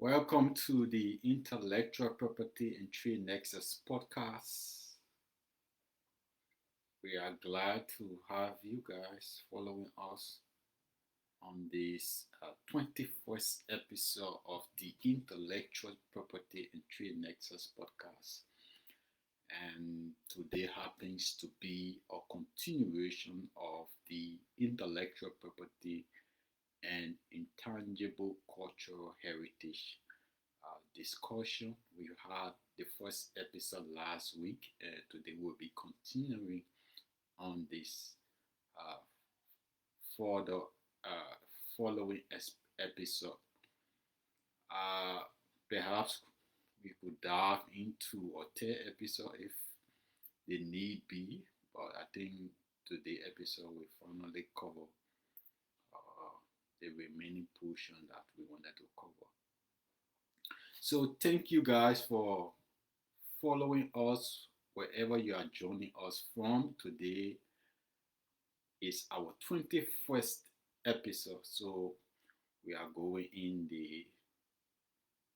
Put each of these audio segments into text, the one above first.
Welcome to the Intellectual Property and Trade Nexus Podcast. We are glad to have you guys following us on this 21st episode of the Intellectual Property and Trade Nexus Podcast. And today happens to be a continuation of the intellectual property and intangible cultural heritage discussion. We had the first episode last week. Today we'll be continuing on this uh, for the following episode. Uh, Perhaps we could dive into a third episode if the need be, but I think today episode will finally cover the remaining portion that we wanted to cover. So thank you guys for following us wherever you are joining us from. Today is our 21st episode. So we are going in the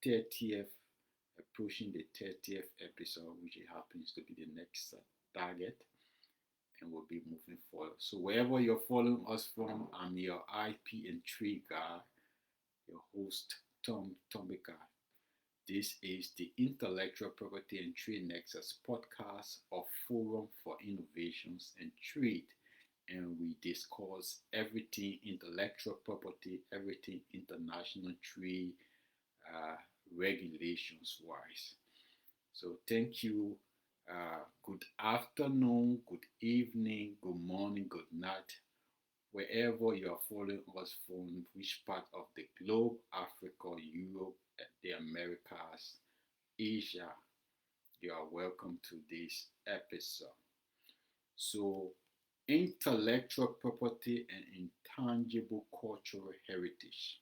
30th, approaching the 30th episode, which happens to be the next target. And we'll be moving forward. So wherever you're following us from, I'm your IP and trade guy, your host, Tom Tombika. This is the Intellectual Property and Trade Nexus podcast, a forum for innovations and trade. And we discuss everything intellectual property, everything international trade, regulations wise. So thank you. Good afternoon, good evening, good morning, good night, wherever you are following us from, which part of the globe, Africa, Europe, the Americas, Asia, you are welcome to this episode. So, intellectual property and intangible cultural heritage.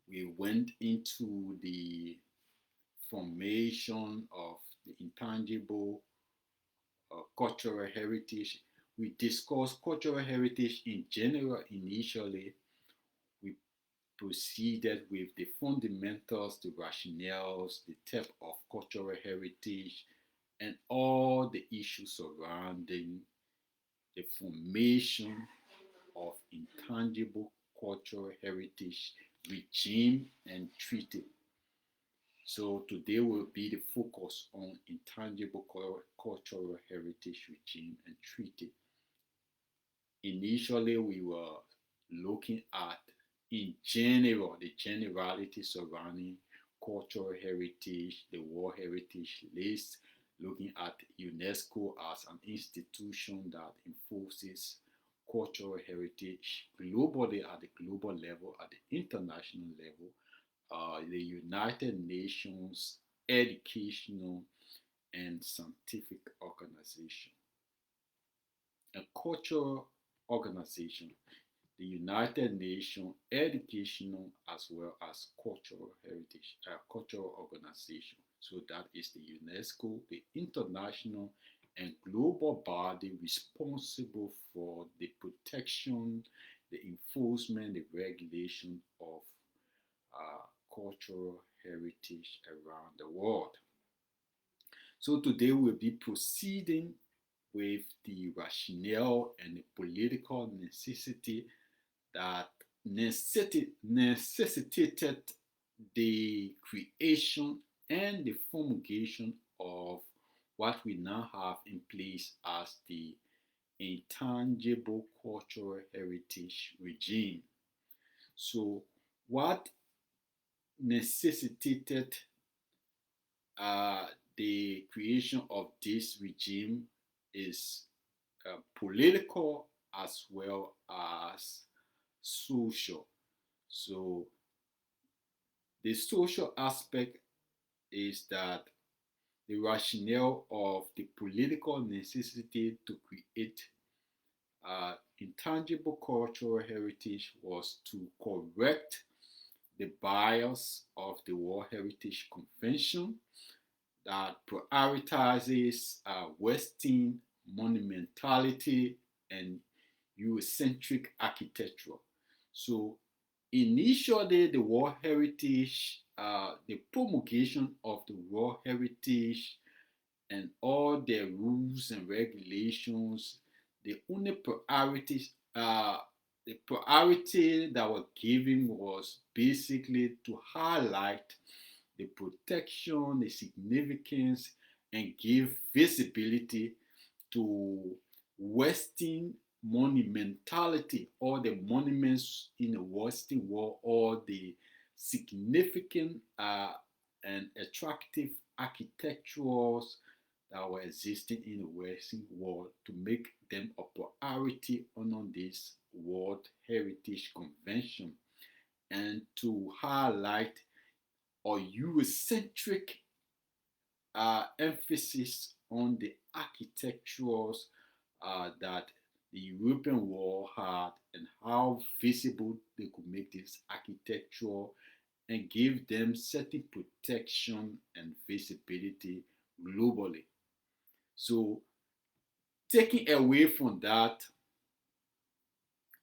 We went into the formation of the intangible cultural heritage. We discussed cultural heritage in general initially. We proceeded with the fundamentals, the rationales, the type of cultural heritage, and all the issues surrounding the formation of intangible cultural heritage regime and treaty. So today will be the focus on intangible cultural heritage regime and treaty. Initially, we were looking at, in general, the generality surrounding cultural heritage, the World Heritage List, looking at UNESCO as an institution that enforces cultural heritage globally at the global level, at the international level. The United Nations Educational and Scientific Organization. A cultural organization, the United Nations Educational as well as Cultural Heritage, Cultural Organization. So that is the UNESCO, the international and global body responsible for the protection, the enforcement, the regulation of cultural heritage around the world. So today we'll be proceeding with the rationale and the political necessity that necessitated the creation and the formulation of what we now have in place as the intangible cultural heritage regime. So what necessitated the creation of this regime is political as well as social. So the social aspect is that the rationale of the political necessity to create intangible cultural heritage was to correct the bias of the World Heritage Convention that prioritizes Western monumentality and Eurocentric architecture. So Initially, the promulgation of the World Heritage and all the rules and regulations, the only the priority that was given was basically to highlight the protection, the significance, and give visibility to Western monumentality, all the monuments in the Western world, all the significant and attractive architecturals that were existing in the Western world to make them a priority on this World Heritage Convention and to highlight a Eurocentric emphasis on the architecturals that the European world had and how visible they could make this architecture and give them certain protection and visibility globally. So, taking away from that,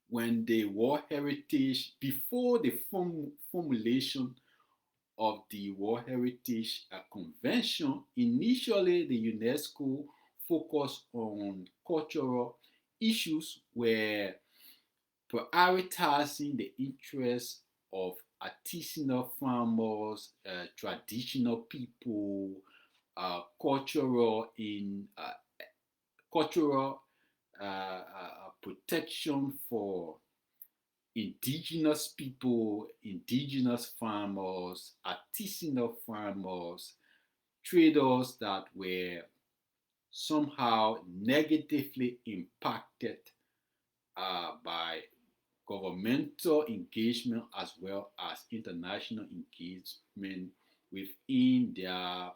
when the World Heritage, before the formulation of the World Heritage Convention, initially the UNESCO focused on cultural issues where prioritizing the interests of artisanal farmers, traditional people, cultural protection for indigenous people, indigenous farmers, artisanal farmers, traders that were somehow negatively impacted by governmental engagement as well as international engagement within their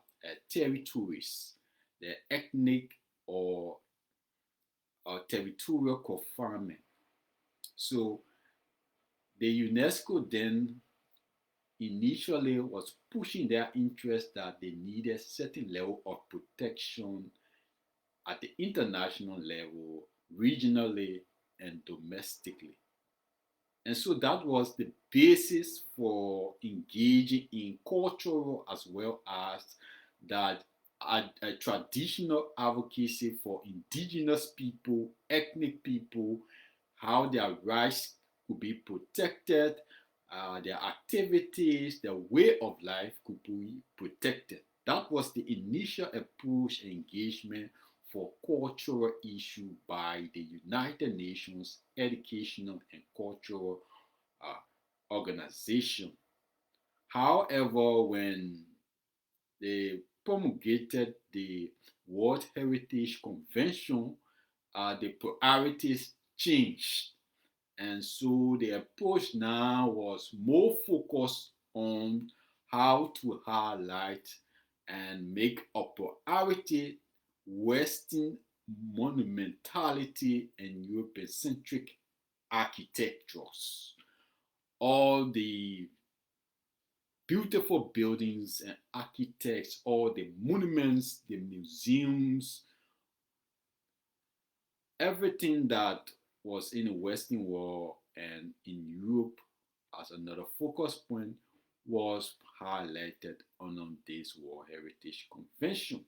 territories, their ethnic or territorial confinement. So the UNESCO then initially was pushing their interest that they needed certain level of protection at the international level, regionally, and domestically. And so that was the basis for engaging in cultural as well as that a traditional advocacy for indigenous people, ethnic people, how their rights could be protected, their activities, their way of life could be protected. That was the initial approach and engagement for cultural issue by the United Nations Educational and Cultural Organization. However, when they promulgated the World Heritage Convention, the priorities changed. And so the approach now was more focused on how to highlight and make a priority Western monumentality and European centric architectures. All the beautiful buildings and architects, all the monuments, the museums, everything that was in the Western world and in Europe as another focus point was highlighted on this World Heritage Convention.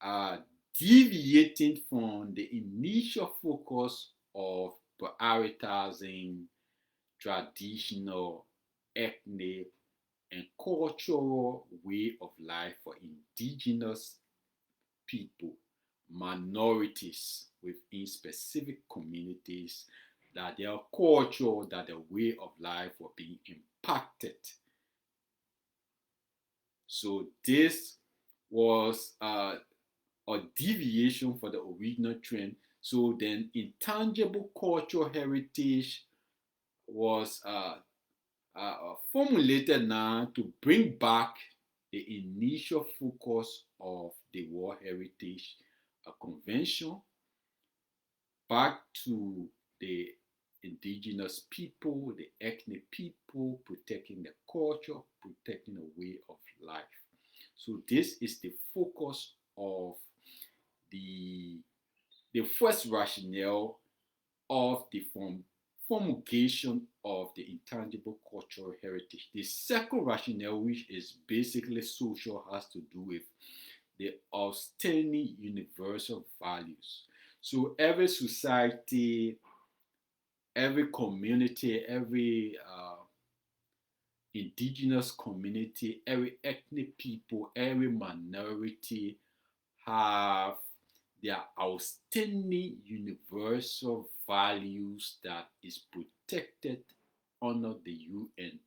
Uh, Deviating from the initial focus of prioritizing traditional, ethnic, and cultural way of life for indigenous people, minorities within specific communities, that their culture, that their way of life were being impacted. So this was a deviation for the original trend. So then intangible cultural heritage was formulated now to bring back the initial focus of the World Heritage Convention back to the indigenous people, the ethnic people, protecting the culture, protecting the way of life. So this is the focus of the first rationale of the promulgation of the intangible cultural heritage. The second rationale, which is basically social, has to do with the outstanding universal values. So every society, every community, every indigenous community, every ethnic people, every minority have their outstanding universal values that is protected under the UN.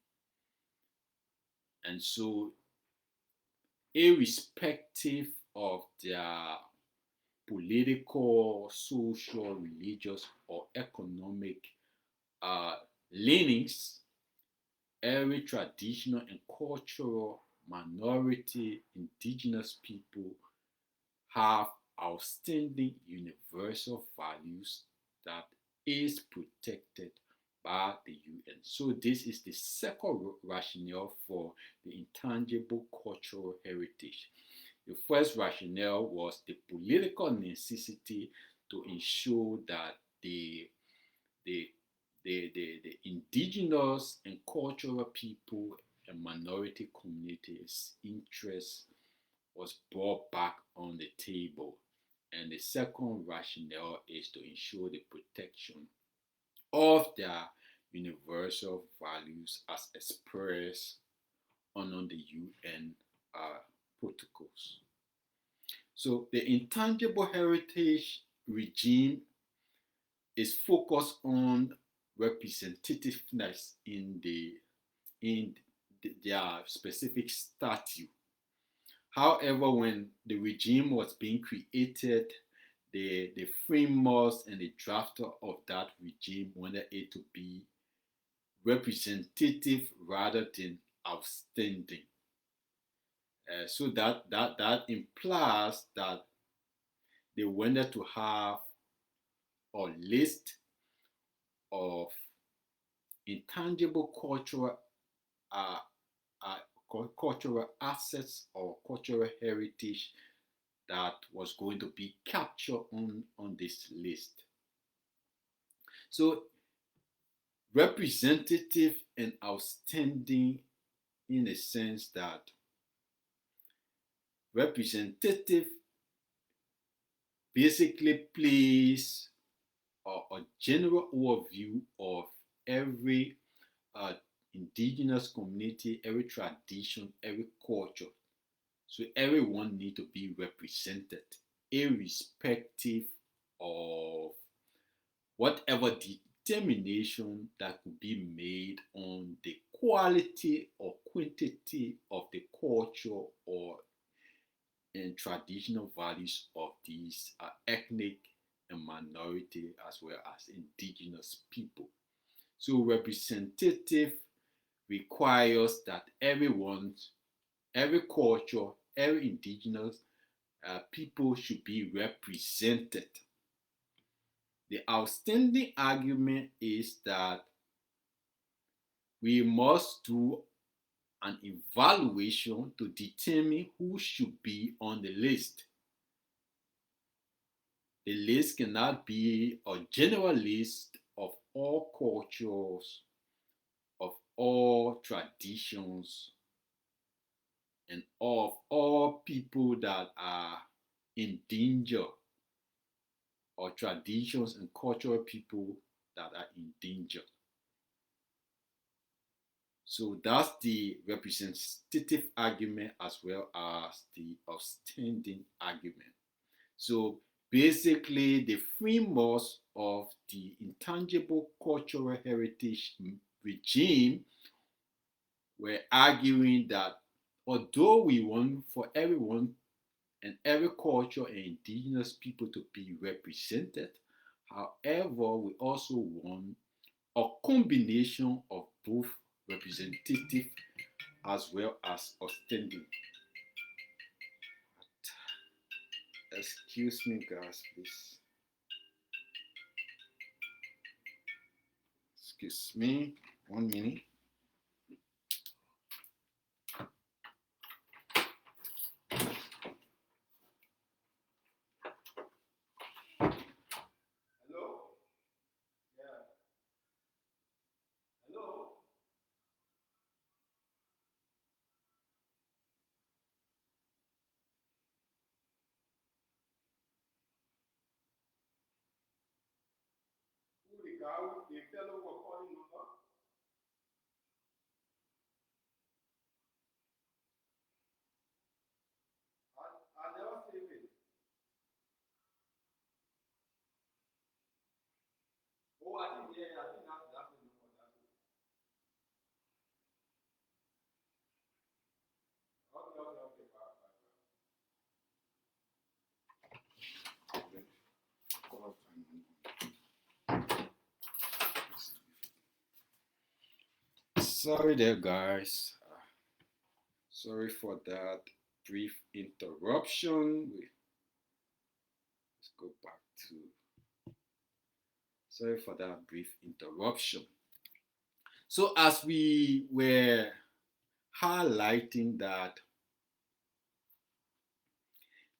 And so, irrespective of their political, social, religious, or economic uh, leanings, every traditional and cultural minority, indigenous people have outstanding universal values that is protected by the UN. So this is the second rationale for the intangible cultural heritage. The first rationale was the political necessity to ensure that the, the indigenous and cultural people and minority communities' interests was brought back on the table. And the second rationale is to ensure the protection of their universal values as expressed under the UN protocols. So the intangible heritage regime is focused on representativeness in their specific statute. However, when the regime was being created, the framers and the drafter of that regime wanted it to be representative rather than outstanding. So that implies that they wanted to have a list of intangible uh, cultural assets or cultural heritage that was going to be captured on this list. So representative and outstanding in the sense that representative basically plays a general overview of every uh, indigenous community, every tradition, every culture. So everyone need to be represented, irrespective of whatever determination that could be made on the quality or quantity of the culture or and traditional values of these ethnic and minority as well as indigenous people. So representative requires that everyone, every culture, every indigenous people should be represented. The outstanding argument is that we must do an evaluation to determine who should be on the list. The list cannot be a general list of all cultures, of all traditions, and of all people that are in danger, or traditions and cultural people that are in danger. So that's the representative argument as well as the outstanding argument. So basically, the framers of the intangible cultural heritage regime were arguing that although we want for everyone and every culture and indigenous people to be represented, however, we also want a combination of both representative as well as outstanding. Excuse me, guys, please. Excuse me, 1 minute. Hello? Yeah. Sorry there, guys. Sorry for that brief interruption. Let's go back to. Sorry for that brief interruption. So, as we were highlighting that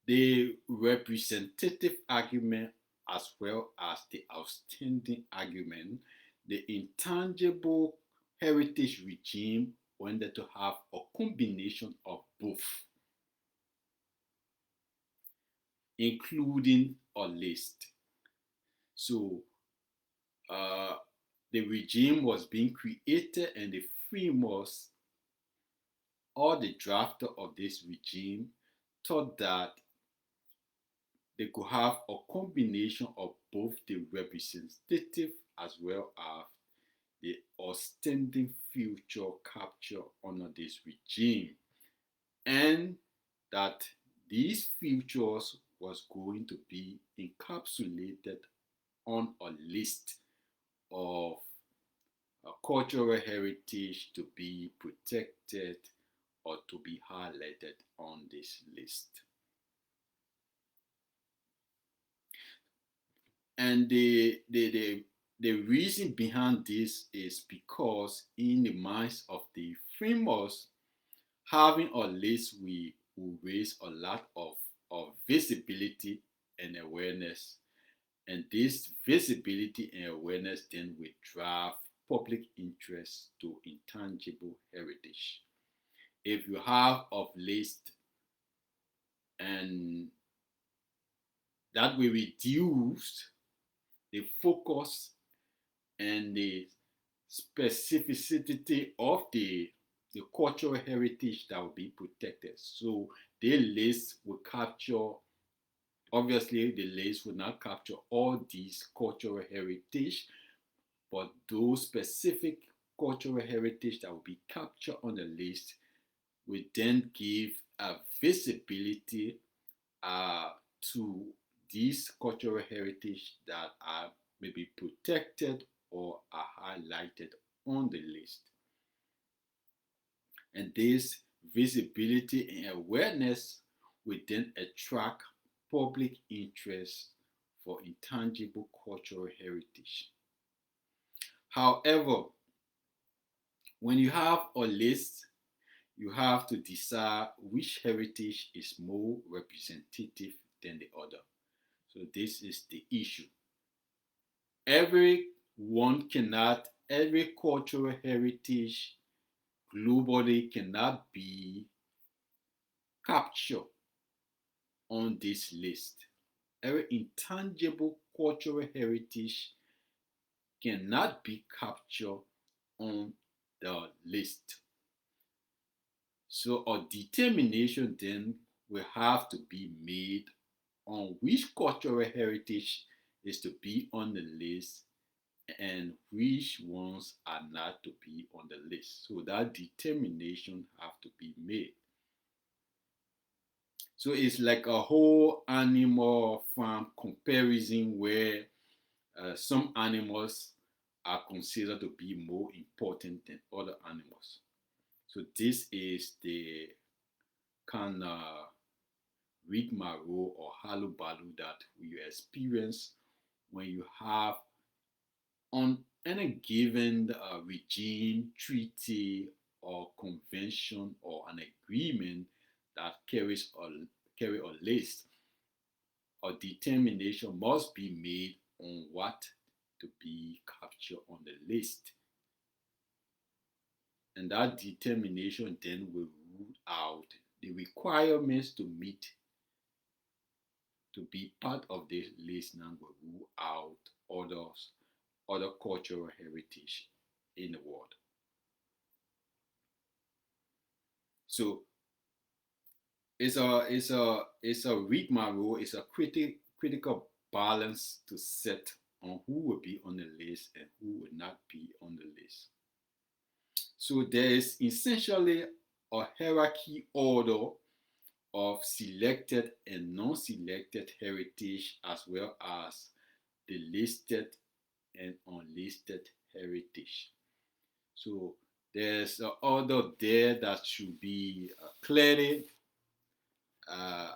the representative argument as well as the outstanding argument, the intangible heritage regime wanted to have a combination of both, including a list. So the regime was being created, and the framers or the drafter of this regime thought that they could have a combination of both the representative as well as the outstanding future capture under this regime, and that these futures was going to be encapsulated on a list of cultural heritage to be protected or to be highlighted on this list. And the reason behind this is because in the minds of the framers, having a list will raise a lot of visibility and awareness. And this visibility and awareness then will drive public interest to intangible heritage. If you have a list, and that will reduce the focus and the specificity of the cultural heritage that will be protected. So the list will capture, obviously the list will not capture all these cultural heritage, but those specific cultural heritage that will be captured on the list will then give a visibility to these cultural heritage that are maybe protected or are highlighted on the list. And this visibility and awareness will then attract public interest for intangible cultural heritage. However, when you have a list, you have to decide which heritage is more representative than the other. So this is the issue. Every cultural heritage globally cannot be captured on this list. Every intangible cultural heritage cannot be captured on the list. So a determination then will have to be made on which cultural heritage is to be on the list and which ones are not to be on the list. So that determination have to be made. So it's like a whole animal farm comparison where some animals are considered to be more important than other animals. So this is the kind of rigmarole or hullabaloo that we experience when you have on any given regime, treaty, or convention or an agreement that carry a list. A determination must be made on what to be captured on the list. And that determination then will rule out the requirements to meet to be part of this list. Now will rule out others other cultural heritage in the world. So it's a rigmarole, it's a critical balance to set on who will be on the list and who will not be on the list. So there is essentially a hierarchy order of selected and non-selected heritage, as well as the listed and unlisted heritage. So there's an order there that should be clearly uh,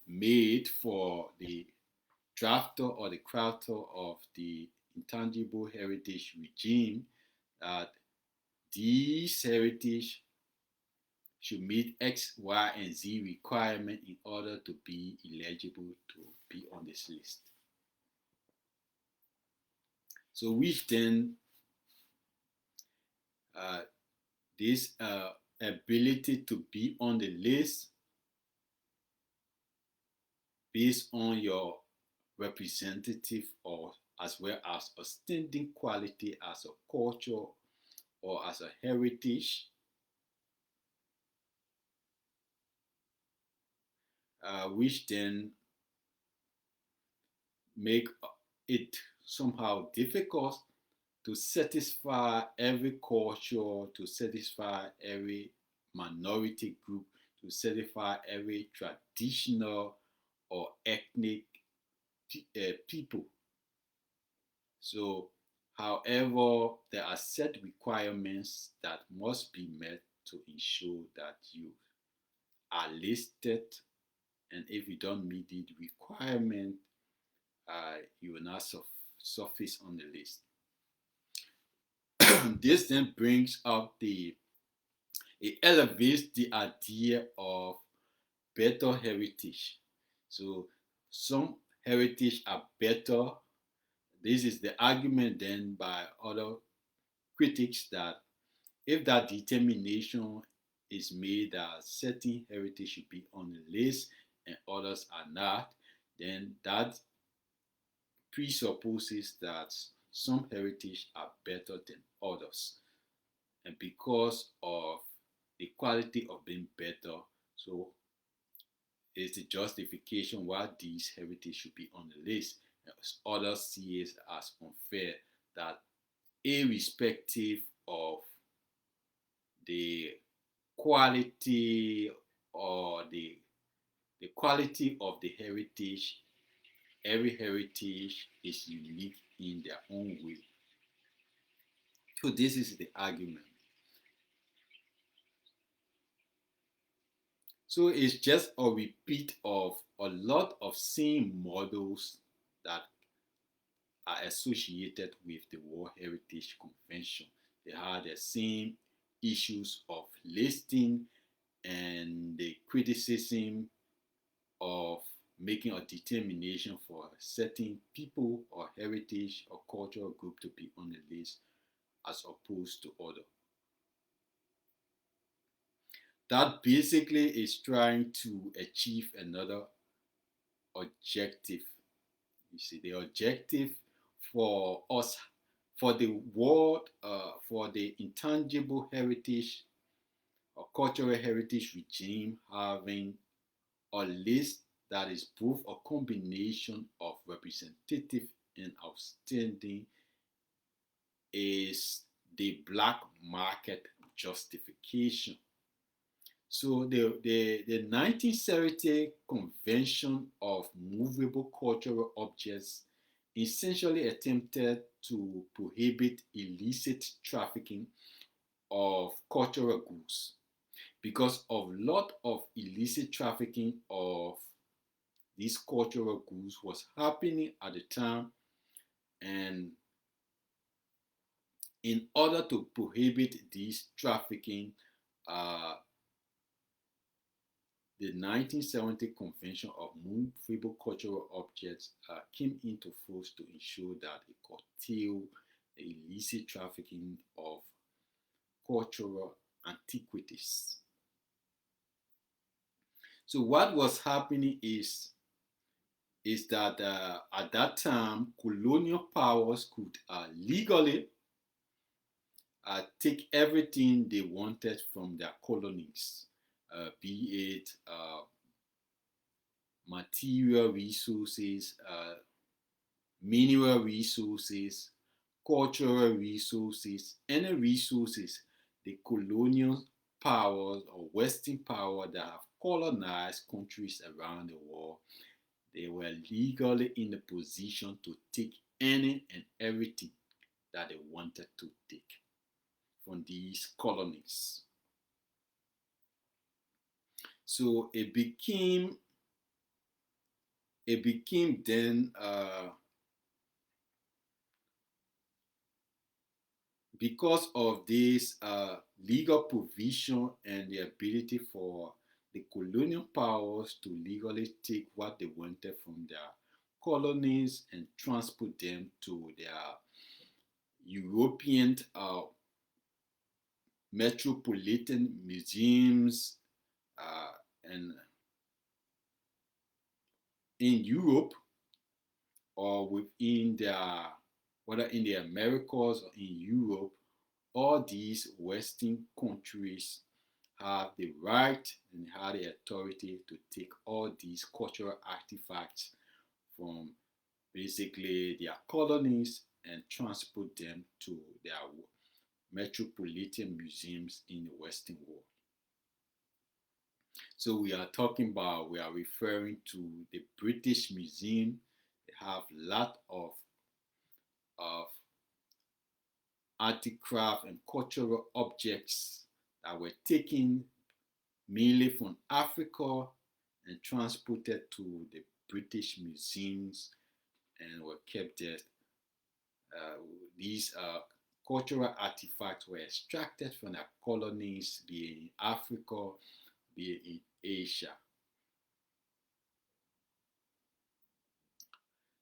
made for the drafter or the crafter of the intangible heritage regime, that these heritage should meet X, Y, and Z requirement in order to be eligible to be on this list. So which then this ability to be on the list based on your representative or as well as a standing quality as a culture or as a heritage, which then make it somehow difficult to satisfy every culture, to satisfy every minority group, to satisfy every traditional or ethnic people. So, however, there are set requirements that must be met to ensure that you are listed, and if you don't meet the requirement, you will not surface on the list. This then brings up it elevates the idea of better heritage. So some heritage are better. This is the argument then by other critics that if that determination is made that certain heritage should be on the list and others are not, then that presupposes that some heritage are better than others. And because of the quality of being better, so it's the justification why these heritage should be on the list. Others see it as unfair that irrespective of the quality or the quality of the heritage, every heritage is unique in their own way. So this is the argument. So it's just a repeat of a lot of same models that are associated with the World Heritage Convention. They had the same issues of listing and the criticism of making a determination for certain people or heritage or cultural group to be on the list as opposed to other. That basically is trying to achieve another objective. You see, the objective for us, for the world, for the intangible heritage or cultural heritage regime having a list that is both a combination of representative and outstanding is the black market justification. So the 1970 Convention of Movable Cultural Objects essentially attempted to prohibit illicit trafficking of cultural goods because of a lot of illicit trafficking of these cultural goods was happening at the time, and in order to prohibit this trafficking, uh, the 1970 Convention of Movable Cultural Objects came into force to ensure that it curtailed the illicit trafficking of cultural antiquities. So what was happening is is that at that time, colonial powers could legally take everything they wanted from their colonies, be it material resources, mineral resources, cultural resources, any resources the colonial powers or Western power that have colonized countries around the world, they were legally in a position to take any and everything that they wanted to take from these colonies. So it became then because of this legal provision and the ability for the colonial powers to legally take what they wanted from their colonies and transport them to their European metropolitan museums and in Europe or within their whether in the Americas or in Europe, all these Western countries have the right and have the authority to take all these cultural artifacts from basically their colonies and transport them to their metropolitan museums in the Western world. So we are referring to the British Museum. They have a lot of articraft and cultural objects that were taken mainly from Africa and transported to the British museums and were kept there. These cultural artifacts were extracted from their colonies, be it in Africa, be it in Asia.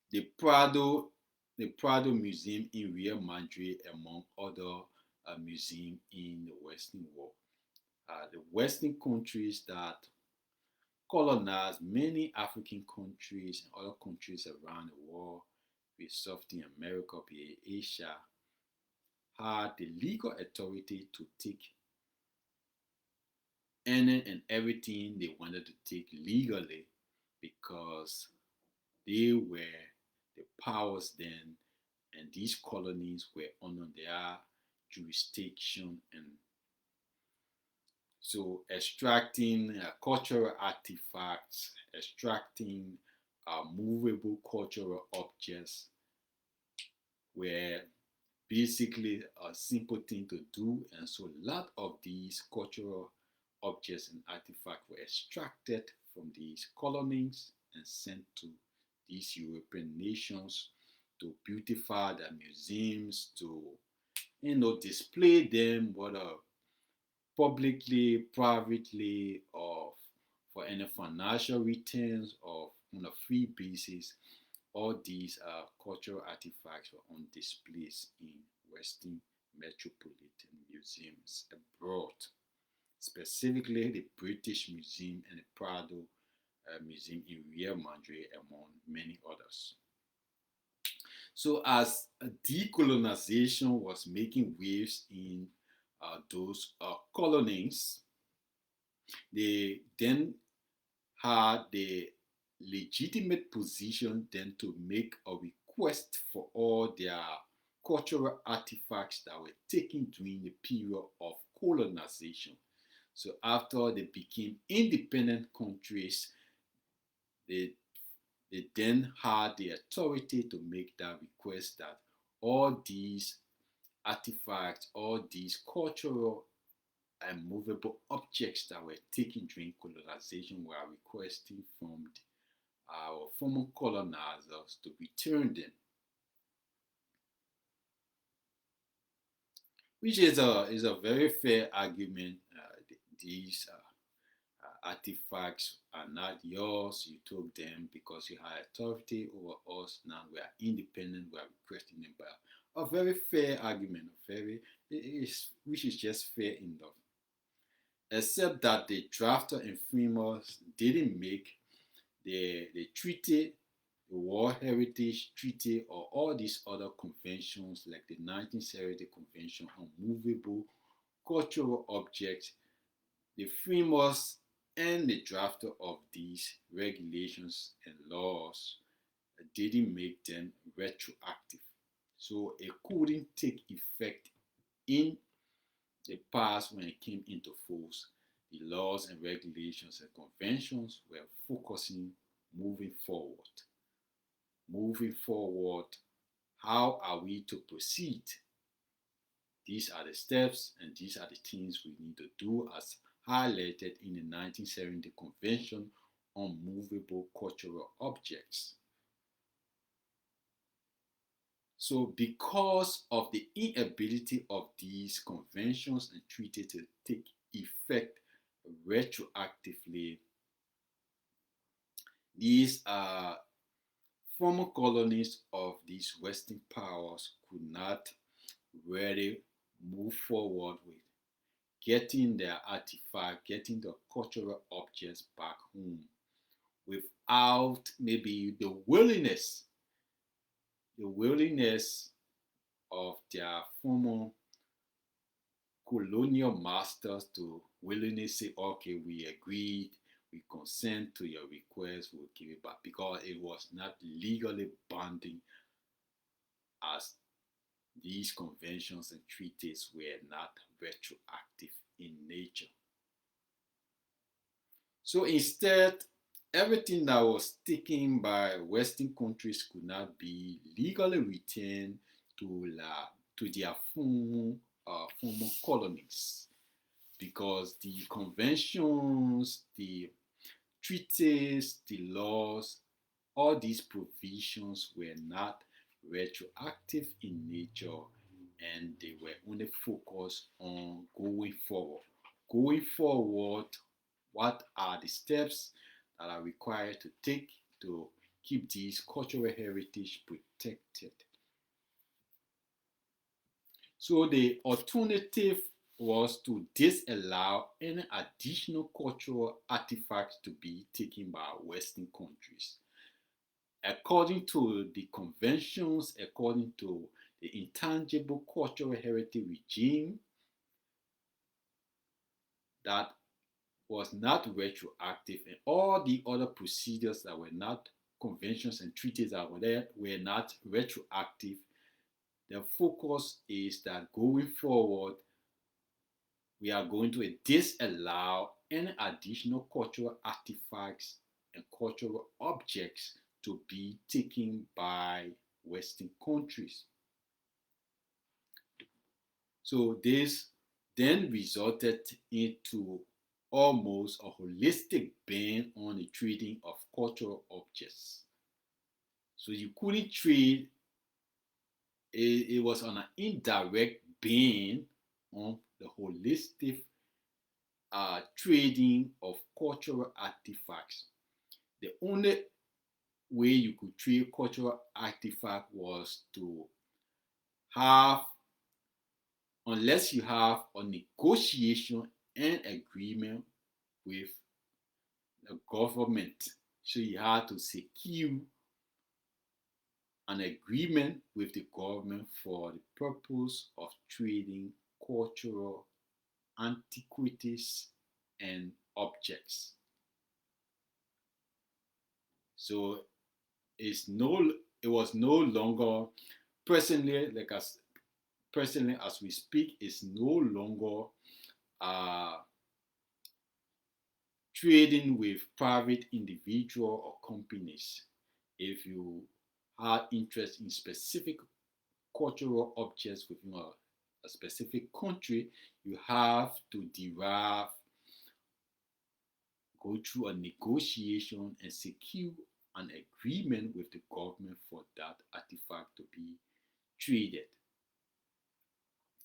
The Prado, the Prado Museum in Real Madrid, among other museums in the Western world. The Western countries that colonized many African countries and other countries around the world, be it South America, be it Asia, had the legal authority to take any and everything they wanted to take legally because they were the powers then, and these colonies were under their jurisdiction. And so extracting cultural artifacts, extracting movable cultural objects were basically a simple thing to do. And so a lot of these cultural objects and artifacts were extracted from these colonies and sent to these European nations to beautify their museums, to display them, whether publicly, privately, or for any financial returns or on a free basis. All these cultural artifacts were on displays in Western metropolitan museums abroad, specifically the British Museum and the Prado Museum in Real Madrid, among many others. So, as decolonization was making waves in those colonies, they then had the legitimate position then to make a request for all their cultural artifacts that were taken during the period of colonization. So after they became independent countries, they, they then had the authority to make that request that all these artifacts, all these cultural and movable objects that were taken during colonization were requesting from our former colonizers to return them, which is a very fair argument. These artifacts are not yours. You took them because you had authority over us. Now we are independent. We are requesting them. But a very fair argument, which is just fair enough. Except that the drafter and framers didn't make the treaty the World Heritage Treaty or all these other conventions like the 1970 Convention on Movable Cultural Objects, the framers and the drafter of these regulations and laws didn't make them retroactive. So it couldn't take effect in the past when it came into force. The laws and regulations and conventions were focusing moving forward. Moving forward, how are we to proceed? These are the steps and these are the things we need to do as highlighted in the 1970 Convention on Movable Cultural Objects. So, because of the inability of these conventions and treaties to take effect retroactively, these former colonies of these Western powers could not really move forward with getting their artifact, getting the cultural objects back home without maybe the willingness of their former colonial masters to willingly say, okay, we agreed, we consent to your request, we'll give it back, because it was not legally binding as these conventions and treaties were not retroactive in nature. So instead, everything that was taken by Western countries could not be legally returned to their former colonies, because the conventions, the treaties, the laws, all these provisions were not retroactive in nature, and they were only focused on going forward. Going forward, what are the steps that are required to take to keep these cultural heritage protected? So the alternative was to disallow any additional cultural artifacts to be taken by Western countries. According to the conventions, according to the Intangible Cultural Heritage Regime, that was not retroactive, and all the other procedures that were not conventions and treaties that were there were not retroactive. The focus is that going forward, we are going to disallow any additional cultural artifacts and cultural objects to be taken by Western countries. So this then resulted into almost a holistic ban on the trading of cultural objects. So you couldn't trade, it was on an indirect ban on the holistic trading of cultural artifacts. The only way you could trade cultural artifact was to have, unless you have a negotiation and agreement with the government. So you had to secure an agreement with the government for the purpose of trading cultural antiquities and objects. So it was no longer presently as we speak, is no longer uh, trading with private individual or companies. If you had interest in specific cultural objects within a specific country, you have to go through a negotiation and secure an agreement with the government for that artifact to be traded.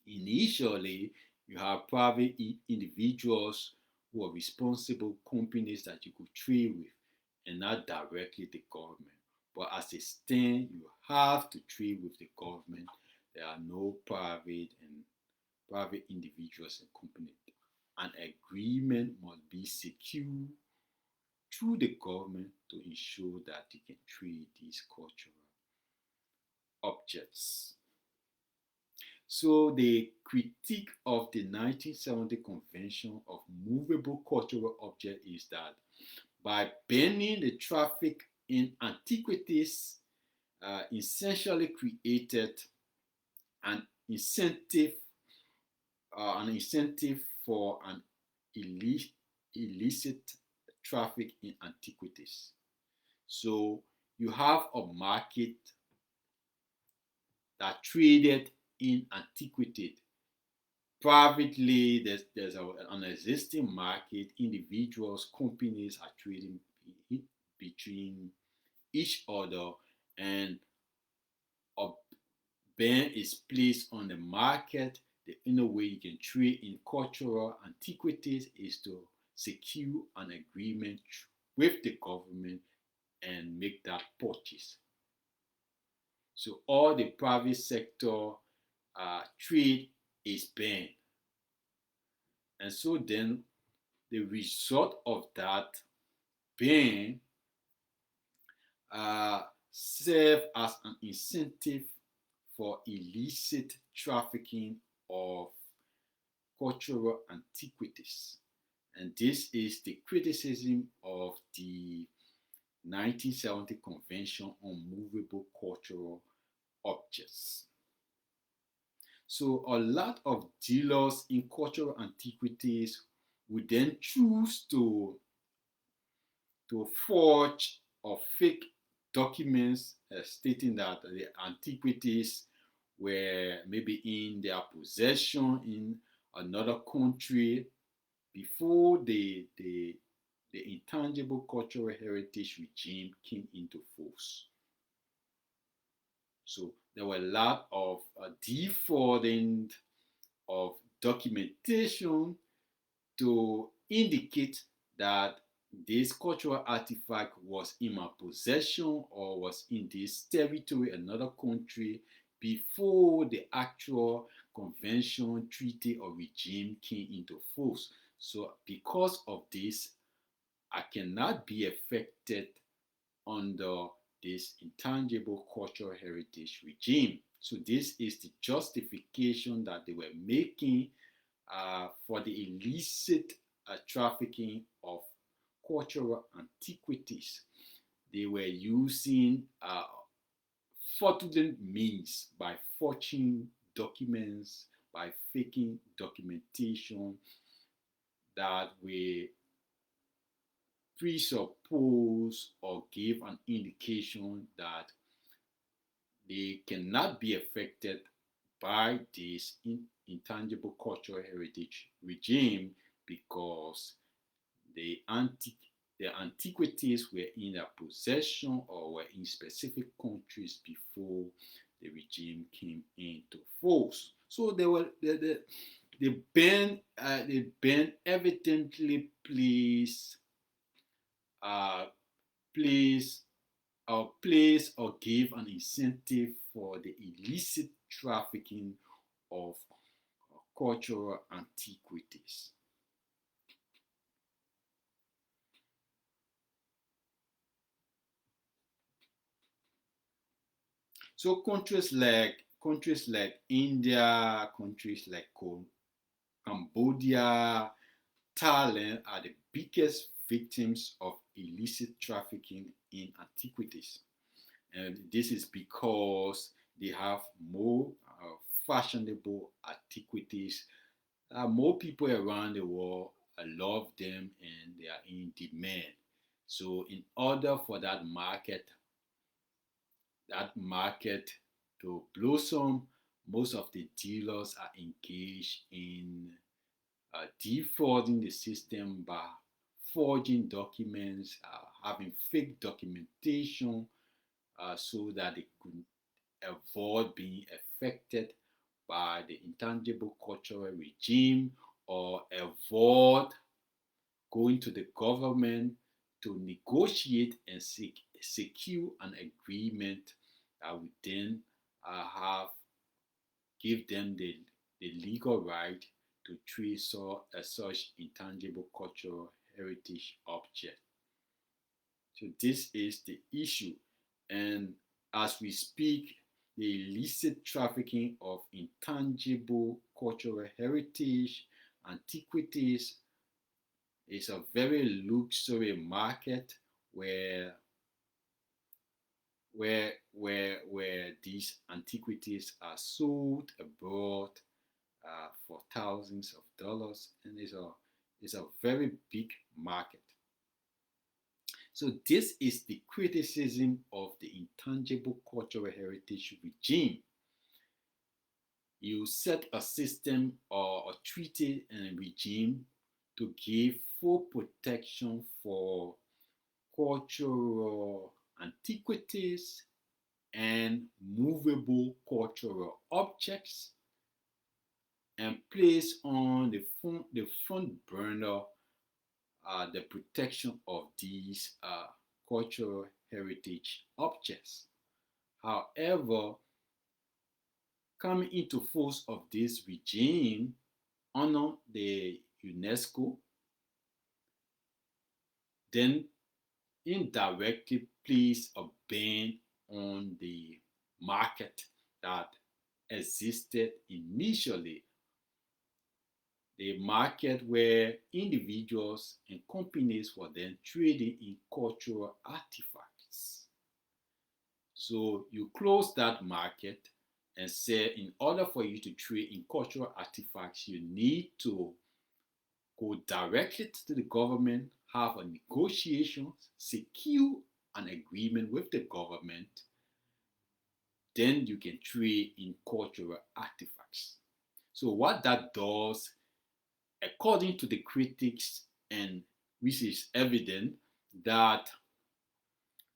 Initially, you have private individuals who are responsible companies that you could trade with, and not directly the government. But as it stands, you have to trade with the government. There are no private individuals and companies. An agreement must be secured through the government to ensure that they can trade these cultural objects. So the critique of the 1970 Convention of Movable Cultural Objects is that by banning the traffic in antiquities, essentially created an incentive, for an illicit traffic in antiquities. So you have a market that traded in antiquity. Privately, an existing market. Individuals, companies are trading between each other, and a ban is placed on the market. The only way you can trade in cultural antiquities is to secure an agreement with the government and make that purchase. So all the private sector trade is banned. And so then the result of that ban serve as an incentive for illicit trafficking of cultural antiquities. And this is the criticism of the 1970 Convention on Movable Cultural Objects. So a lot of dealers in cultural antiquities would then choose to forge or fake documents stating that the antiquities were maybe in their possession in another country before the intangible cultural heritage regime came into force. So there were a lot of defrauding of documentation to indicate that this cultural artifact was in my possession or was in this territory, another country, before the actual convention, treaty, or regime came into force. So because of this, I cannot be affected under this intangible cultural heritage regime. So this is the justification that they were making for the illicit trafficking of cultural antiquities. They were using fraudulent means by forging documents, by faking documentation that were presuppose or give an indication that they cannot be affected by this intangible cultural heritage regime because the antiquities were in their possession or were in specific countries before the regime came into force. So the ban evidently placed place or give an incentive for the illicit trafficking of cultural antiquities. So countries like India, countries like Cambodia, Thailand are the biggest victims of illicit trafficking in antiquities. And this is because they have more fashionable antiquities. More people around the world love them and they are in demand. So in order for that market to blossom, most of the dealers are engaged in defrauding the system by forging documents, having fake documentation, so that they could avoid being affected by the intangible cultural regime or avoid going to the government to negotiate and secure an agreement that would then give them the legal right to treat such intangible cultural heritage object. So this is the issue. And as we speak, the illicit trafficking of intangible cultural heritage, antiquities is a very luxury market where where these antiquities are sold abroad for thousands of dollars, and it's a very big market. So this is the criticism of the intangible cultural heritage regime. You set a system or a treaty and regime to give full protection for cultural antiquities and movable cultural objects, and place on the front burner the protection of these cultural heritage objects. However, coming into force of this regime under the UNESCO, then indirectly place a ban on the market that existed initially, the market where individuals and companies were then trading in cultural artifacts. So you close that market and say, in order for you to trade in cultural artifacts, you need to go directly to the government, have a negotiation, secure an agreement with the government, then you can trade in cultural artifacts. So what that does, according to the critics, and which is evident, that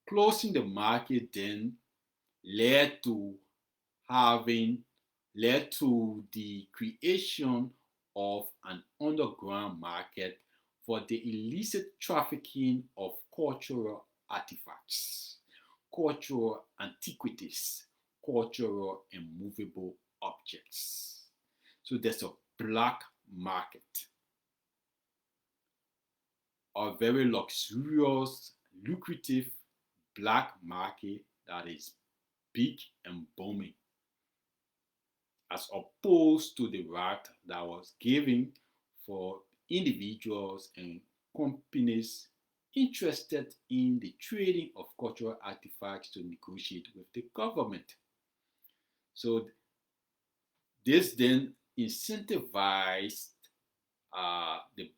closing the market then led to having led to the creation of an underground market for the illicit trafficking of cultural artifacts, cultural antiquities, cultural and movable objects. So there's a black market, a very luxurious, lucrative black market that is big and booming, as opposed to the right that was given for individuals and companies interested in the trading of cultural artifacts to negotiate with the government. So this then incentivized the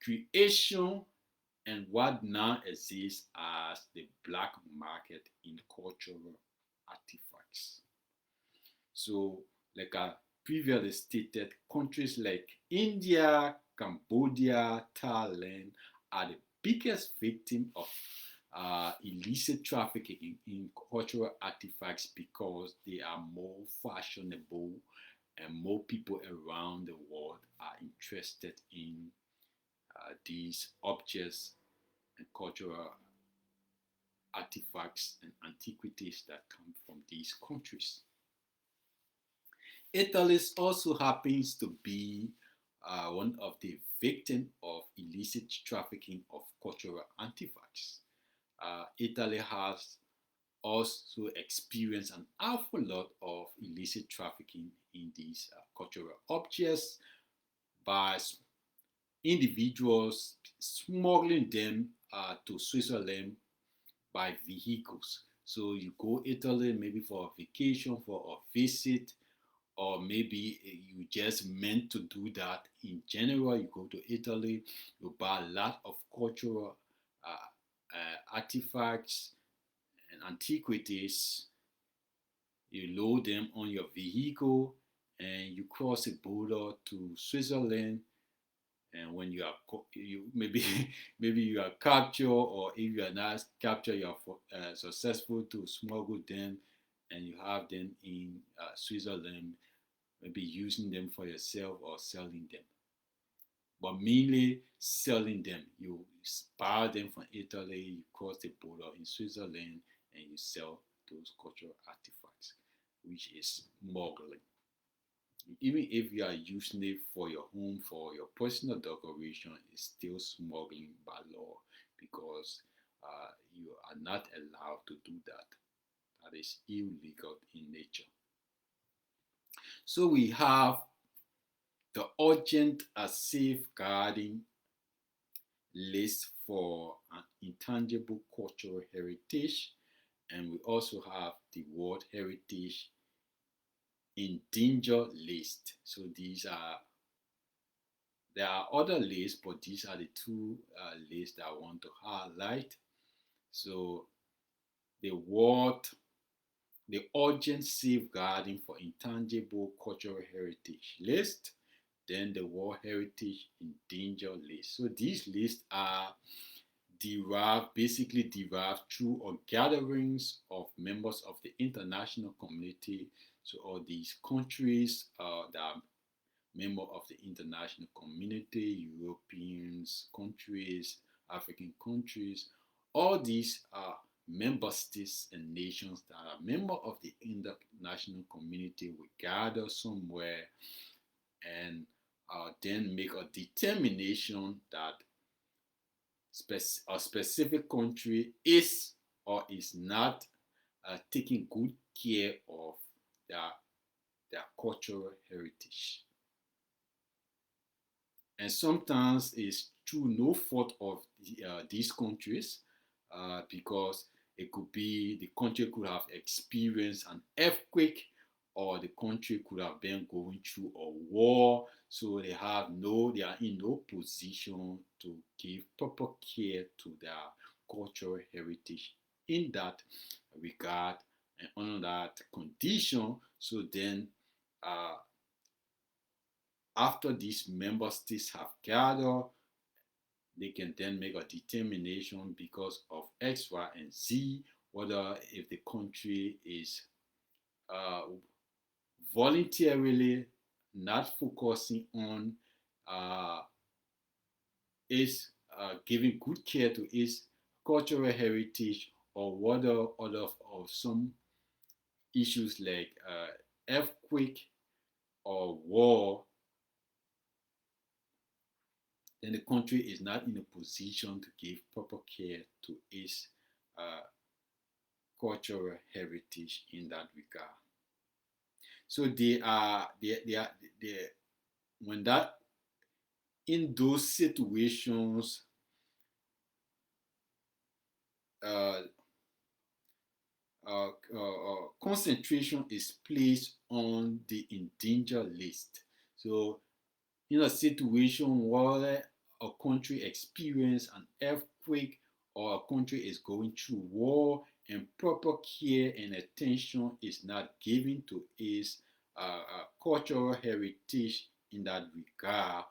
creation and what now exists as the black market in cultural artifacts. So, like I previously stated, countries like India, Cambodia, Thailand are the biggest victim of illicit trafficking in cultural artifacts because they are more fashionable and more people around the world are interested in these objects and cultural artifacts and antiquities that come from these countries. Italy also happens to be one of the victims of illicit trafficking of cultural artifacts. Italy has also experienced an awful lot of illicit trafficking in these cultural objects by individuals smuggling them to Switzerland by vehicles. So you go Italy maybe for a vacation, for a visit, or maybe you just meant to do that in general. You go to Italy, you buy a lot of cultural artifacts and antiquities, you load them on your vehicle, and you cross the border to Switzerland. And when you are maybe maybe you are captured, or if you are not captured, you are successful to smuggle them, and you have them in Switzerland, maybe using them for yourself or selling them. But mainly selling them. You buy them from Italy, you cross the border in Switzerland, and you sell those cultural artifacts, which is smuggling. Even if you are using it for your home, for your personal decoration, it's still smuggling by law because you are not allowed to do that. That is illegal in nature. So we have the urgent safeguarding list for an intangible cultural heritage, and we also have the World Heritage Endangered list. So there are other lists, but these are the two lists that I want to highlight. So the world, the urgent safeguarding for intangible cultural heritage list, then the World Heritage Endangered list. So these lists are basically derived through or gatherings of members of the international community. So all these countries that are member of the international community, Europeans countries, African countries, all these are member states and nations that are member of the international community will gather somewhere and then make a determination that a specific country is or is not taking good care of their, their cultural heritage. And sometimes it's through no fault of these countries, because it could be the country could have experienced an earthquake, or the country could have been going through a war, so they are in no position to give proper care to their cultural heritage in that regard and under that condition. So then after these member states have gathered, they can then make a determination because of X, Y, and Z, whether if the country is uh, voluntarily not focusing on uh, is giving good care to its cultural heritage, or whether other of some issues like earthquake or war, then the country is not in a position to give proper care to its uh, cultural heritage in that regard. So when that in those situations, uh, concentration is placed on the endangered list. So in a situation where a country experiences an earthquake, or a country is going through war, and proper care and attention is not given to its cultural heritage in that regard,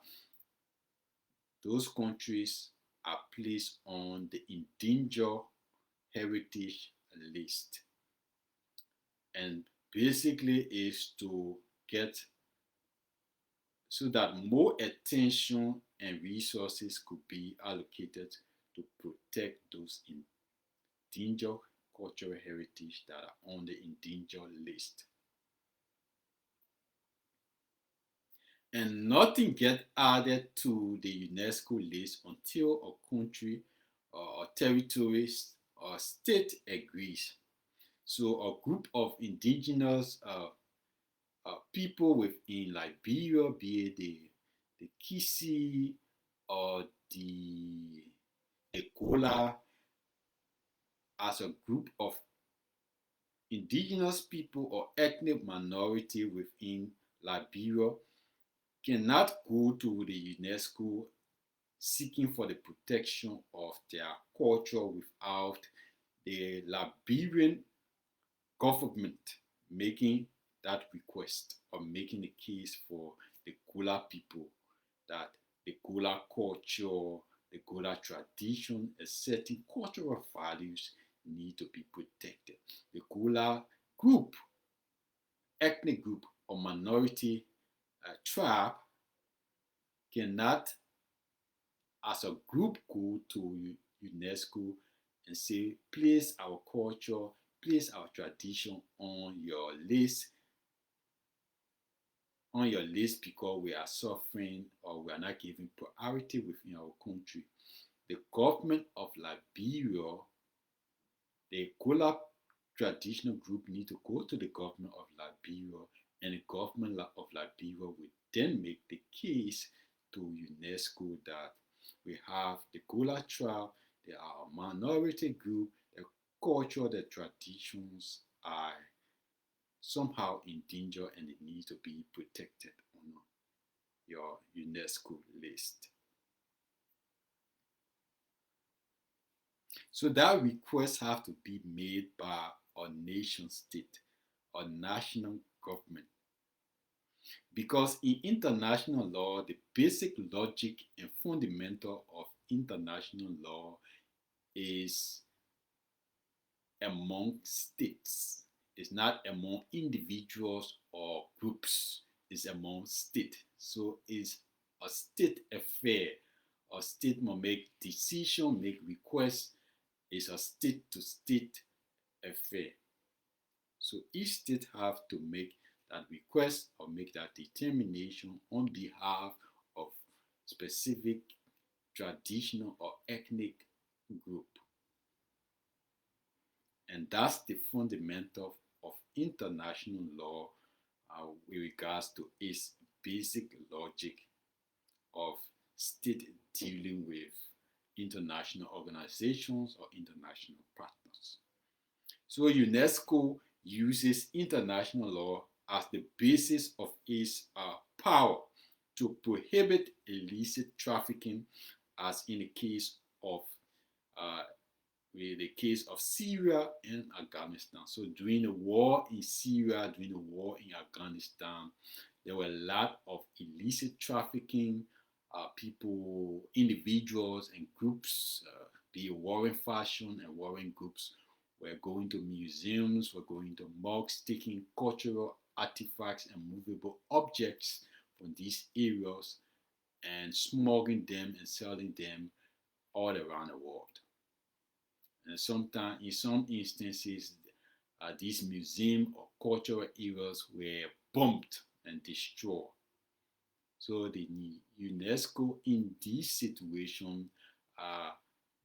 those countries are placed on the endangered heritage list. And basically is to get so that more attention and resources could be allocated to protect those endangered cultural heritage that are on the endangered list. And nothing gets added to the UNESCO list until a country or territory or state agrees. So a group of indigenous people within Liberia, be it the Kisi or the Kola, as a group of indigenous people or ethnic minority within Liberia, cannot go to the UNESCO seeking for the protection of their culture without the Liberian government making that request, or making the case for the Kola people that the Kola culture, the Kola tradition, and certain cultural values need to be protected. The Kola group, ethnic group, or minority tribe cannot, as a group, go to UNESCO and say, place our culture, place our tradition on your list, because we are suffering or we are not giving priority within our country. the government of Liberia, the Kola traditional group need to go to the government of Liberia, and the government of Liberia will then make the case to UNESCO that we have the Kola tribe, they are a minority group, the culture, the traditions are somehow in danger and it needs to be protected on your UNESCO list. So that request have to be made by a nation state or national government. Because in international law, the basic logic and fundamental of international law is among states. It's not among individuals or groups. It's among states. So it's a state affair. A state will make decision, make requests. It's a state to state affair. So each state have to make that request or make that determination on behalf of specific traditional or ethnic group. And that's the fundamental of international law with regards to its basic logic of state dealing with international organizations or international partners. So UNESCO uses international law as the basis of its power to prohibit illicit trafficking, as in the case of Syria and Afghanistan. So during the war in Syria, during the war in Afghanistan, there were a lot of illicit trafficking. People, individuals and groups, be it warring faction and warring groups, were going to museums, were going to mosques, taking cultural artifacts and movable objects from these areas and smuggling them and selling them all around the world. And sometimes, in some instances, these museum or cultural areas were bombed and destroyed. So the UNESCO in this situation,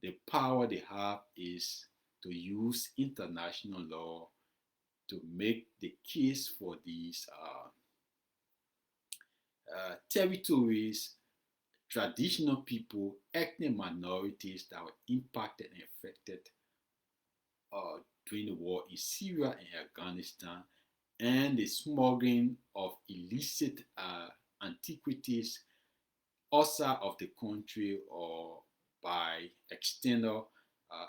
the power they have is to use international law to make the case for these territories, traditional people, ethnic minorities that were impacted and affected during the war in Syria and Afghanistan, and the smuggling of illicit antiquities outside of the country or by external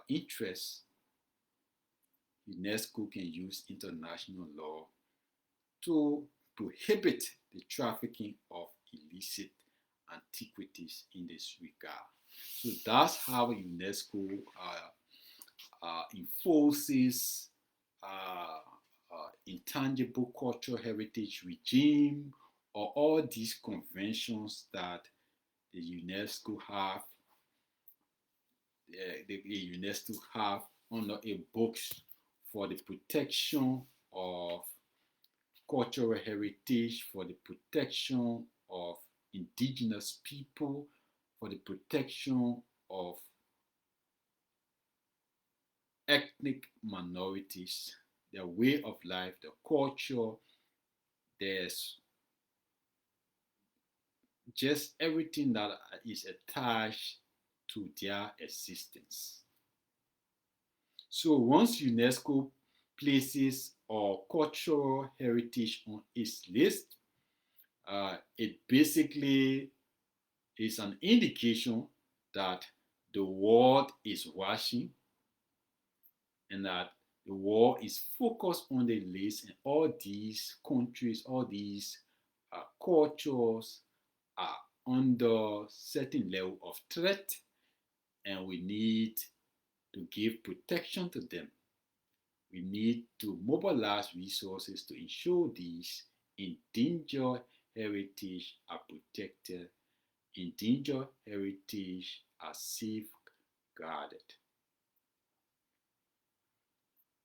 interests. UNESCO can use international law to prohibit the trafficking of illicit antiquities in this regard. So that's how UNESCO enforces intangible cultural heritage regime, or all these conventions that the UNESCO have under a books for the protection of cultural heritage, for the protection of indigenous people, for the protection of ethnic minorities, their way of life, their culture. There's just everything that is attached to their existence. So once UNESCO places our cultural heritage on its list, it basically is an indication that the world is watching and that the world is focused on the list, and all these countries, all these cultures are under certain level of threat, and we need to give protection to them. We need to mobilize resources to ensure these endangered heritage are protected, endangered heritage are safeguarded.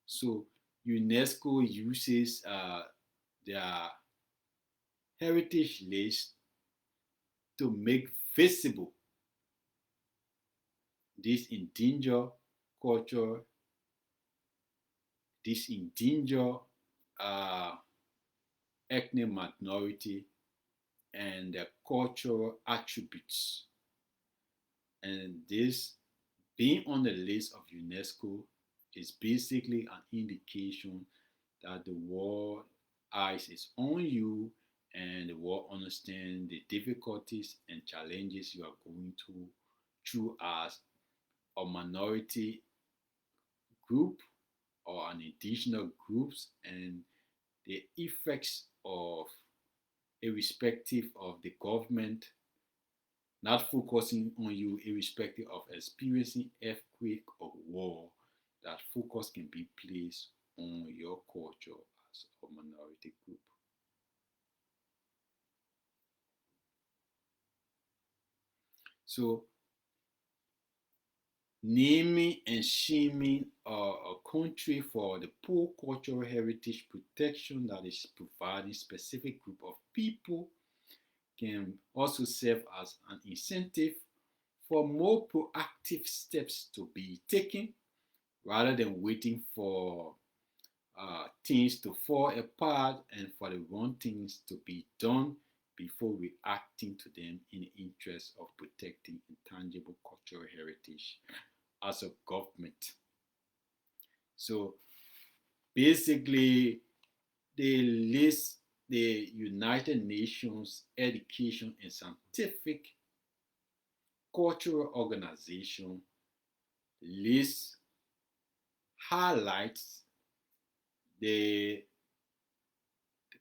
So UNESCO uses their heritage list to make visible this endanger culture, this endanger uh, ethnic minority and their cultural attributes. And this being on the list of UNESCO is basically an indication that the world eyes is on you and the world understand the difficulties and challenges you are going through as a minority group or an additional groups and the effects of irrespective of the government not focusing on you irrespective of experiencing earthquake or war, that focus can be placed on your culture as a minority group. So naming and shaming a country for the poor cultural heritage protection that is providing specific group of people can also serve as an incentive for more proactive steps to be taken rather than waiting for things to fall apart and for the wrong things to be done before reacting to them in the interest of protecting intangible cultural heritage as a government. So basically, they list the United Nations Education and Scientific Cultural Organization lists highlights the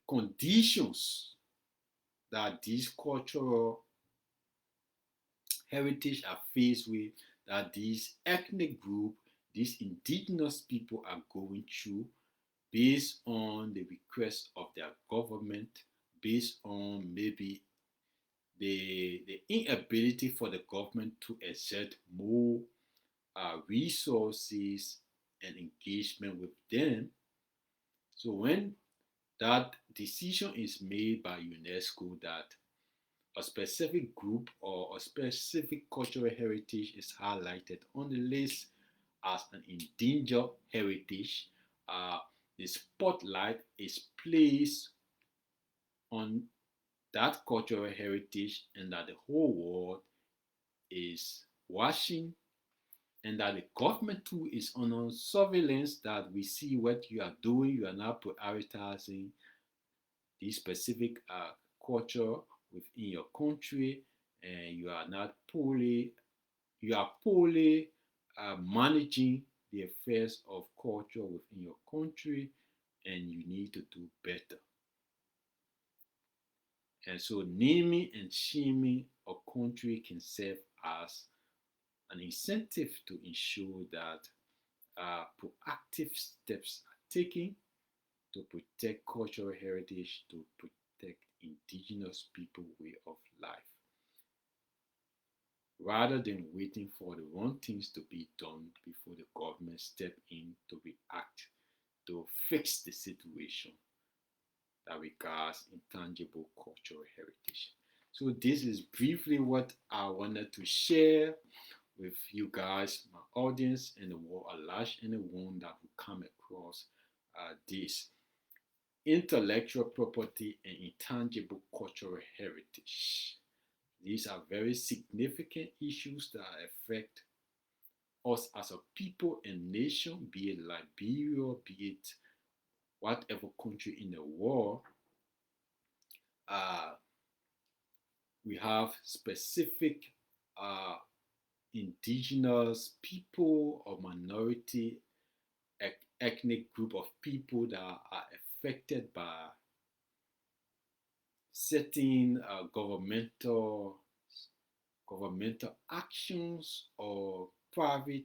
conditions that these cultural heritage are faced with, that these ethnic group, these indigenous people are going through based on the request of their government, based on maybe the inability for the government to exert more resources and engagement with them. So when that decision is made by UNESCO that a specific group or a specific cultural heritage is highlighted on the list as an endangered heritage, uh, the spotlight is placed on that cultural heritage and that the whole world is watching and that the government too is on surveillance that we see what you are doing. You are not prioritizing this specific culture within your country, and you are poorly managing the affairs of culture within your country, and you need to do better. And so, naming and shaming a country can serve as an incentive to ensure that proactive steps are taken to protect cultural heritage, to protect indigenous people way of life, rather than waiting for the wrong things to be done before the government step in to react to fix the situation that regards intangible cultural heritage. So this is briefly what I wanted to share with you guys, my audience, and the world at large, anyone that will come across this intellectual property and intangible cultural heritage. These are very significant issues that affect us as a people and nation, be it Liberia, be it whatever country in the world. Uh, we have specific uh, indigenous people or minority ethnic group of people that are affected by certain governmental actions or private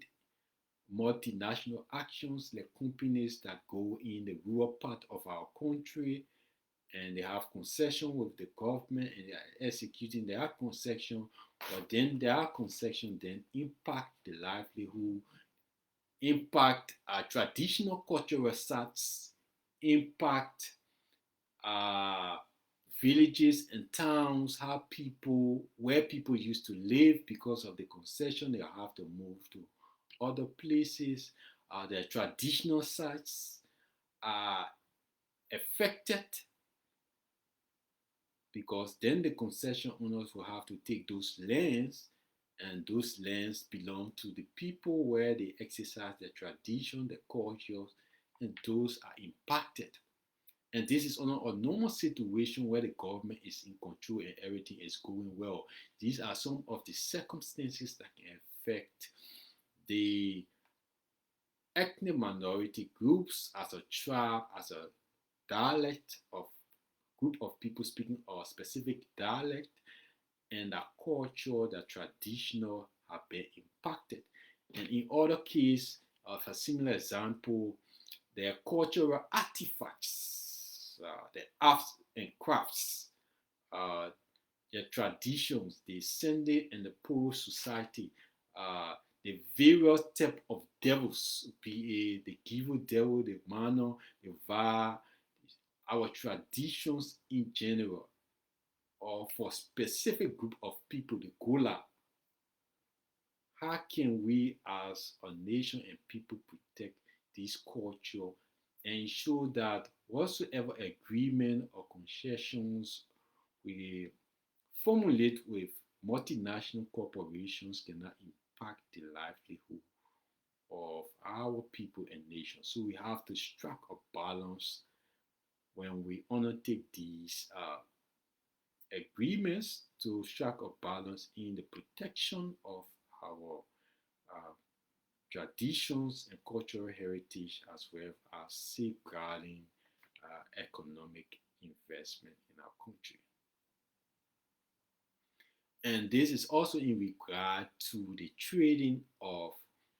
multinational actions like companies that go in the rural part of our country and they have concession with the government and they are executing their concession, but then their concession then impact the livelihood, impact traditional cultural sites, impact uh, villages and towns, where people used to live because of the concession, they have to move to other places. Their traditional sites are affected because then the concession owners will have to take those lands, and those lands belong to the people where they exercise their tradition, their cultures, and those are impacted. And this is not a normal situation where the government is in control and everything is going well. These are some of the circumstances that can affect the ethnic minority groups as a tribe, as a dialect of group of people speaking a specific dialect, and their culture, their traditional have been impacted. And in other case, of a similar example, their cultural artifacts, their arts and crafts, uh, their traditions, they send it in the poor society, uh, the various type of devils, be it the evil devil, the manor, the va, our traditions in general, or for specific group of people, the Gola. How can we as a nation and people protect this culture and ensure that whatsoever agreement or concessions we formulate with multinational corporations cannot impact the livelihood of our people and nation? So we have to strike a balance when we undertake these agreements, to strike a balance in the protection of our uh, traditions and cultural heritage, as well as safeguarding economic investment in our country. And this is also in regard to the trading of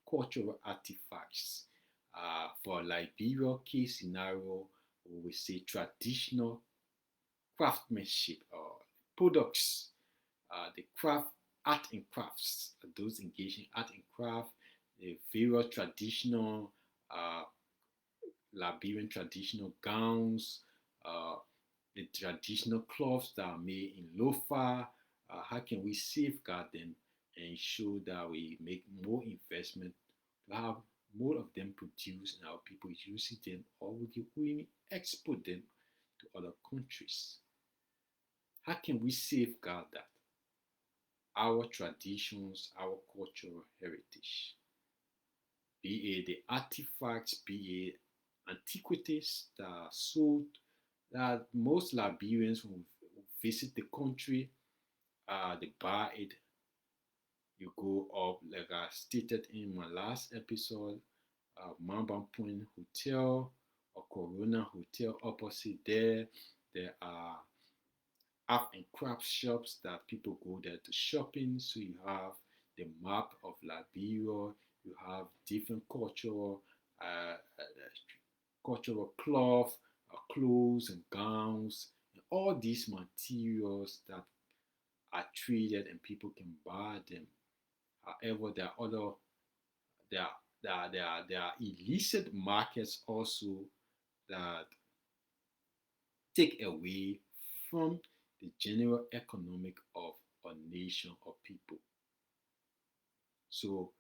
cultural artifacts. For Liberia case scenario, we say traditional craftsmanship or products, the craft, art and crafts, those engaged in art and craft, the various traditional uh, Liberian traditional gowns, uh, the traditional cloths that are made in Lofa. How can we safeguard them and ensure that we make more investment to have more of them produced and our people using them, or we can even export them to other countries? How can we safeguard that? Our traditions, our cultural heritage, be it the artifacts, be it antiquities that are sold, that most Liberians who visit the country, they buy it. You go up, like I stated in my last episode, Mamba Point Hotel or Corona Hotel opposite there. There are art and craft shops that people go there to shopping. So you have the map of Liberia, you have different cultural cloth, clothes and gowns, and all these materials that are traded and people can buy them. However, there are there are illicit markets also that take away from the general economic of a nation or people. So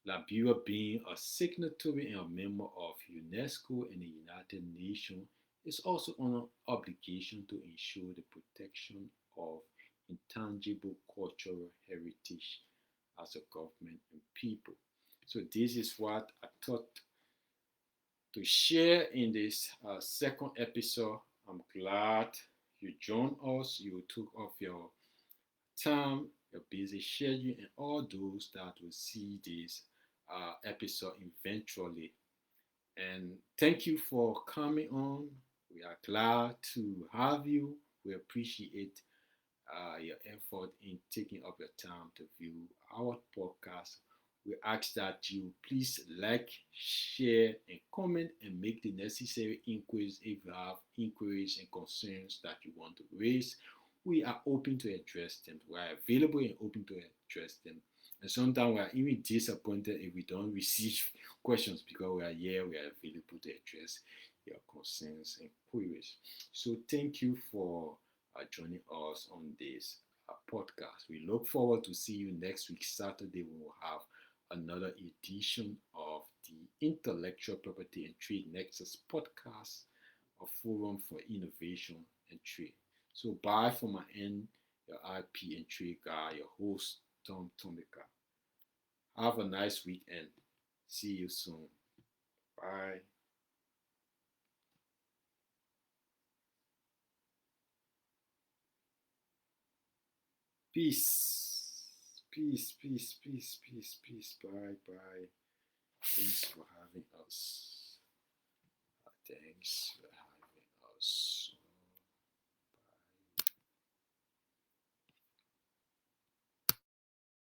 Liberia being a signatory and a member of UNESCO and the United Nations is also on an obligation to ensure the protection of intangible cultural heritage as a government and people. So this is what I thought to share in this second episode. I'm glad you joined us. You took off your time, your busy schedule, and all those that will see this episode eventually. And thank you for coming on. We are glad to have you. We appreciate your effort in taking up your time to view our podcast. We ask that you please like, share, and comment and make the necessary inquiries if you have inquiries and concerns that you want to raise. We are open to address them. We are available and open to address them. And sometimes we are even disappointed if we don't receive questions, because we are here, we are available to address your concerns and queries. So thank you for joining us on this podcast. We look forward to see you next week, Saturday, when we'll have another edition of the Intellectual Property and Trade Nexus Podcast, a forum for innovation and trade. So bye from my end, your IP and trade guy, your host, Tom Tomika. Have a nice weekend. See you soon. Bye. Peace. Peace, peace, peace, peace, peace. Bye, bye. Thanks for having us. Thanks for having us.